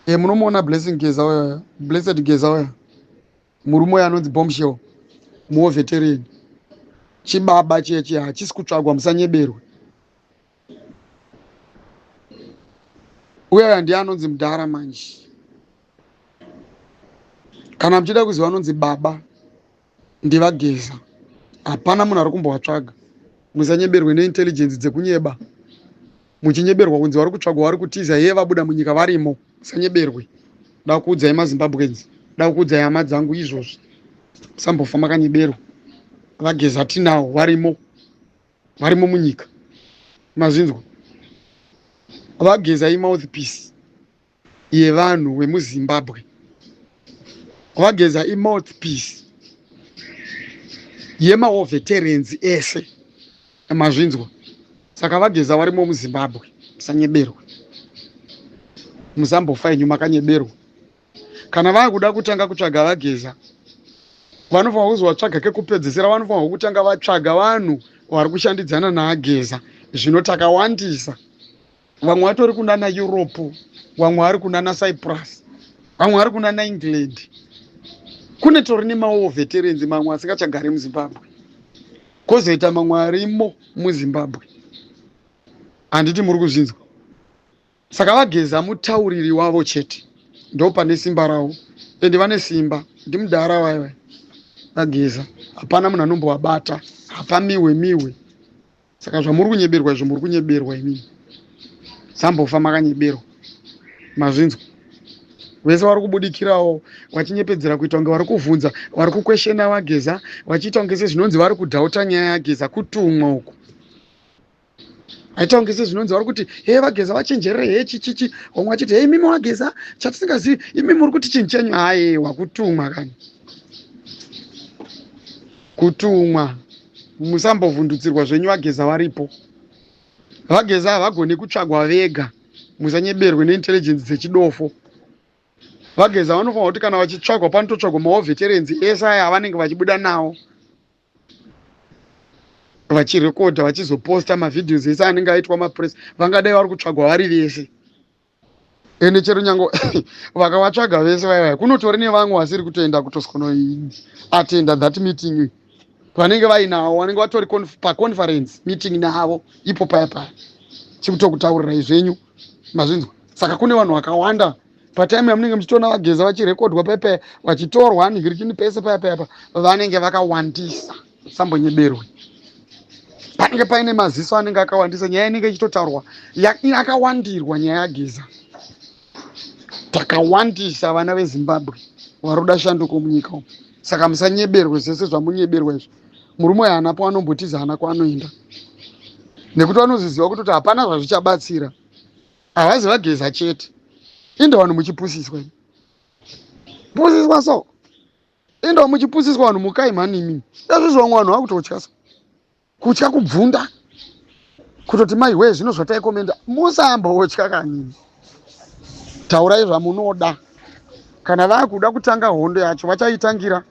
Munomuona Blessing Geza uya, Blessed Geza uya, murume uya anonzi Bombshell, muveteran. Chibaba cheche hachisi kutsvagwa, musanyeberwe. Uya ndiye anonzi Mudhara manje. Kana muchida kuziva anonzi baba ndivaGeza. Hapana munhu ari kumbovatsvaga. Musanyeberwe neintelligence dzekunyeba. Muchinyeberwa kunzi vari kutsvagwa, vari kutiza, iye vabuda munyika varimo. Musanyeberwe. Da kuudzai maZimbabwenzi, da kuudzai hama dzangu izvozvi. Musambofa makanyeberwa. VaGeza tinawo varimo munyika. Mazvinzwa? VaGeza imouthpiece yevanhu vemuZimbabwe. VaGeza imouthpiece yemawo veterans ese. Mazvinzwa? Saka VaGeza varimo muZimbabwe. Musanyeberwa. Musambofa henyu makanyeberwa. Kana vakuda kutanga kutsvaga VaGeza, vanofanira kuzovatsvaga kekupedzisira, vanofanira kutanga vatsvaga vanhu vari kushandidzana naAgeza. Zvino takawandisa. Vamwe vatori kunana Europe, vamwe vari kunana Cyprus, vamwe vari kunana England. Kune tori nemawo veterans mamwe asingachagari muZimbabwe. Kozoita mamwe arimo muZimbabwe. Handiti muri kuzvinzwa? Saka VaGeza mutauriri wavo chete. Ndo pane simba ravo. Ende vane simba. Ndimudhara vaya VaGeza. Hapana munhu anombovabata. Hapamiwe. Saka zvamuri kunyeberwa izvo muri kunyeberwa imini. Sambofa makanyeberwa. Mazvinzwa? Vese vari kubudikirawo vachinyepedzera kuita kunge vari kuvhunza, vari kukweshena VaGeza, vachiita kunge sezvinonzi vari kudhauta nyaya yaGeza, kutumwa uku. Aita kunge sezvinonzi vari kuti VaGeza vachenjerere chichichi. Vamwe vachiti mimi VaGeza chatisingazivi, imi muri kuti chinhu chenyu. Haiwa, kutumwa kani. Kutumwa. Musambovhundutsirwa zvenyu, VaGeza varipo. VaGeza havagoni kutsvagwa vega. Musanyeberwe neintelligence dzechidofo. VaGeza vanofanira kuti kana vachitsvagwa panototsvagwa mawo veterans ese aya avanenge vachibuda nawo, vachirekodha, vachizoposta mavhidhios ese anenge aitwa mapress. Vangadai vari kutsvagwa vari vese. Ende chero nyange vakavatsvaga vese vaya, kunotori nevamwe vasiri kutoenda kutosikonoatenda that meeting. Vanenge vainawo, vanenge vatori paconference meeting navo ipo paya chikutokutaurirai zvenyu. Mazvinzwa? Saka kune vanhu vakawanda. Patime yamunenge muchitoona VaGeza vachirekodwa pepe, vachitorwa nigirikini pese paya, vanenge vakawandisa. Sambonyeberwe. Panenge paine maziso anenge akawandisa, nyaya inenge ichitotaurwa akawandirwa nyaya yaGeza. Takawandisa vana veZimbabwe vari kuda shanduko munyika umu. Saka musanyeberwe zvese zvamunyeberwa izvo. Murume uyu haana paanomboti haana kwaanoenda. Nekuti vanozviziva kuti hapana zvazvichabatsira. Havazi VaGeza chete. Enda vanhu muchipusiswa. Pusiswa so. Enda muchipusiswa vanhu mukaimhani imini. Izvozvo vamwe vanhu vakutotya so. Kutya kubvunda. Kutoti maiwe zvino zvataikomenda. Musambotya kanini. Taurai zvamunoda. Kana vakuda kutanga hondo yacho vachaitangira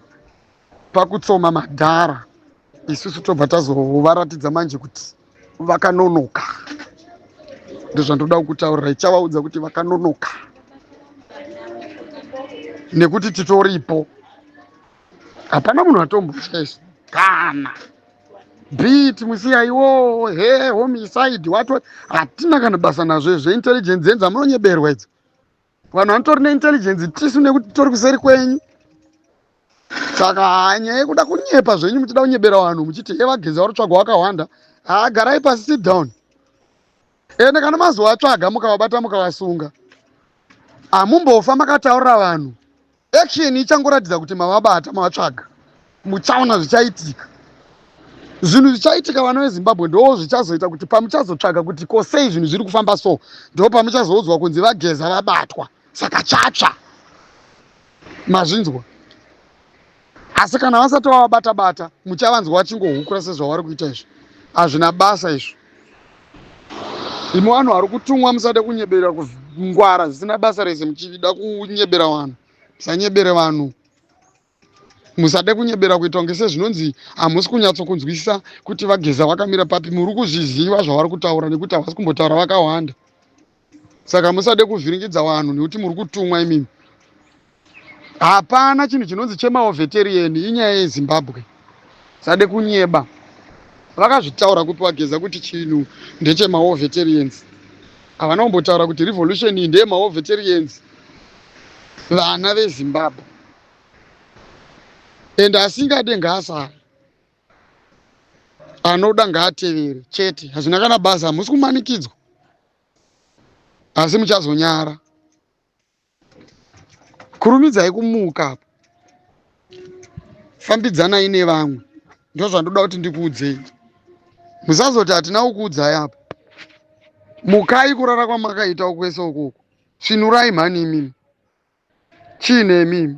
pakutsoma madhara. Isusu tobva tazovaratidza manje kuti vakanonoka. Ndozvandoda kukutaurira, ichavaudza kuti vakanonoka. Nekuti titoripo. Hapana munhu atombotya izvo. Kana beat musiyaiwo, homicide, what. Hatina kana basa nazvo zveintelligence dzenza munonyeberwa idzi. Vanhu vanotori neintelligence tisu nekuti tori kuseri kwenyu. Saka nyaya yekuda kunyepa zvenyu muchida kunyebera vanhu muchiti VaGeza vari kutsvagwa vakawanda. Garai pasi, sit down. Ende kana mazovatsvaga mukavabata mukavasunga, hamumbofa makataurira vanhu. Action ichangoratidza kuti mavabata mavatsvaga. Muchaona zvichaitika. Zvinhu zvichaitika vana veZimbabwe ndo zvichazoita kuti pamuchazotsvaga kuti kosei zvinhu zviri kufamba so, ndo pamuchazoudzwa kunzi VaGeza vabatwa. Saka chatsva. Mazvinzwa? Asi kana vasati vavabata-bata, muchavanzwa vachingohukura sezvavari kuita izvo. Hazvina basa izvo. Imi vanhu vari kutumwa musade kunyebera ngwara zvisina basa rese, muchida kunyebera vanhu. Musanyebere vanhu. Musade kunyebera kuita kunge sezvinonzi hamusi kunyatsokunzwisisa kuti VaGeza vakamira papi. Muri kuzviziva zvavari kutaura nekuti havasi kumbotaura vakawanda. Saka musade kuvhiringidza vanhu nekuti muri kutumwa imimi. Hapana chinhu chinonzi chemaoveterian inyaya yeZimbabwe. Sade kunyeba. Vakazvitaura kuti Wageza kuti chinhu ndechemaoveterians. Havana kumbotaura kuti revolution iyi ndeyemaoveterians, vana veZimbabwe. Ende asingade ngaasara. Anoda ngaatevere chete. Hazvina kana basa, hamusi kumanikidzwa. Asi muchazonyara. Kurumidzai kumuka. Fambidzanai nevamwe. Ndizvo zvandoda kuti ndikuudzei. Musazoti hatina kukuudzai apa. Mukai kurara kwamakaita kwese ukoko. Svinurai mhani imimi. Chiine imimi.